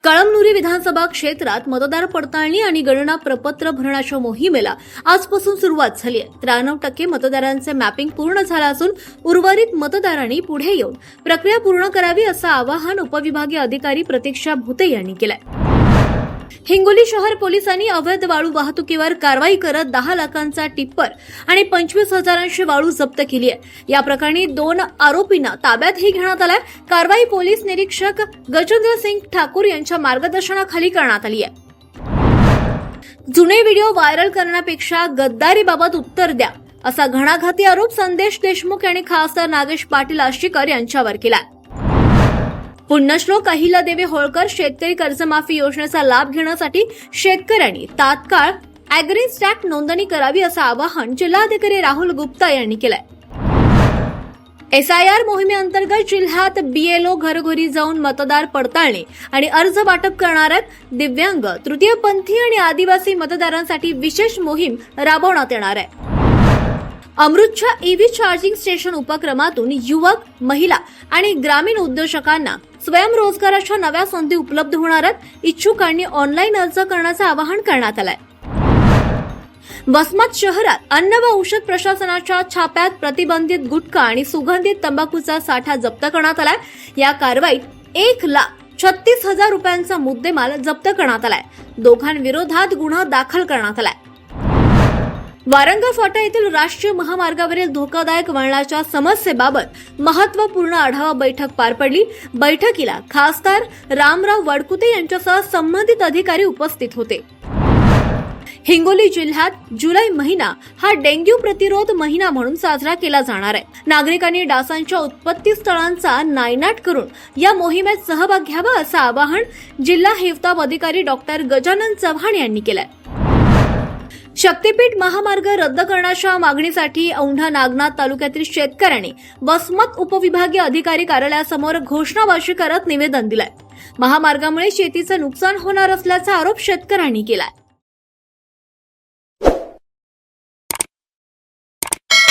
कळमनुरी विधानसभा क्षेत्रात मतदार पडताळणी आणि गणना प्रपत्र भरण्याच्या मोहिमेला आजपासून सुरुवात झाली आहे। 93% मतदारांचे मॅपिंग पूर्ण झालं असून उर्वरित मतदारांनी पुढे येऊन प्रक्रिया पूर्ण करावी असं आवाहन उपविभागीय अधिकारी प्रतीक्षा भुते यांनी केलंय। हिंगोली शहर पोलिसांनी अवैध वाळू वाहतुकीवर कारवाई करत 10 लाखांचा टिप्पर आणि 25,000ची वाळू जप्त केली आहे। या प्रकरणी 2 आरोपींना ताब्यातही घेण्यात आलाय। कारवाई पोलीस निरीक्षक गजेंद्र सिंग ठाकूर यांच्या मार्गदर्शनाखाली करण्यात आली आहे। जुने व्हिडिओ व्हायरल करण्यापेक्षा गद्दारीबाबत उत्तर द्या असा घणाघाती आरोप संदेश देशमुख यांनी खासदार नागेश पाटील आष्टीकर यांच्यावर केलाय। पुण्यश्लोक अहिल्यादेवी होळकर शेतकरी कर्जमाफी योजनेचा लाभ घेण्यासाठी शेतकऱ्यांनी तात्काळ अॅग्रीस्टॅक नोंदणी करावी असं आवाहन जिल्हाधिकारी राहुल गुप्ता यांनी केलंय। SIR मोहिमेअंतर्गत जिल्ह्यात BLO घरोघरी जाऊन मतदार पडताळणी आणि अर्ज वाटप करणार आहेत। दिव्यांग, तृतीयपंथी आणि आदिवासी मतदारांसाठी विशेष मोहीम राबवण्यात येणार आहे। अमृतच्या EV चार्जिंग स्टेशन उपक्रमातून युवक, महिला आणि ग्रामीण उद्योजकांना स्वयंरोजगाराच्या नव्या संधी उपलब्ध होणार आहेत। इच्छुकांनी ऑनलाईन अर्ज करण्याचं आवाहन करण्यात आलंय। वसमत शहरात अन्न व औषध प्रशासनाच्या छाप्यात प्रतिबंधित गुटखा आणि सुगंधित तंबाखूचा साठा जप्त करण्यात आलाय। या कारवाईत 1,36,000 रुपयांचा मुद्देमाल जप्त करण्यात आलाय। दोघांविरोधात गुन्हा दाखल करण्यात आलाय। वारंगा फाटा येथील राष्ट्रीय महामार्गावरील धोकादायक वळणाच्या समस्येबाबत महत्त्वपूर्ण आढावा बैठक पार पडली। बैठकीला खासदार रामराव वडकुते यांच्यासह संबंधित अधिकारी उपस्थित होते। हिंगोली जिल्ह्यात जुलै महिना हा डेंग्यू प्रतिरोध महिना म्हणून साजरा केला जाणार आहे। नागरिकांनी डासांच्या उत्पत्ती स्थळांचा नायनाट करून या मोहिमेत सहभाग घ्यावा असं आवाहन जिल्हा हिवताप अधिकारी डॉक्टर गजानन चव्हाण यांनी केलंय। शक्तीपीठ महामार्ग रद्द करण्याच्या मागणीसाठी औंढा नागनाथ तालुक्यातील शेतकऱ्यांनी वसमत उपविभागीय अधिकारी कार्यालयासमोर घोषणाबाजी करत निवेदन दिलंय। महामार्गामुळे शेतीचं नुकसान होणार असल्याचा आरोप शेतकऱ्यांनी केलाय।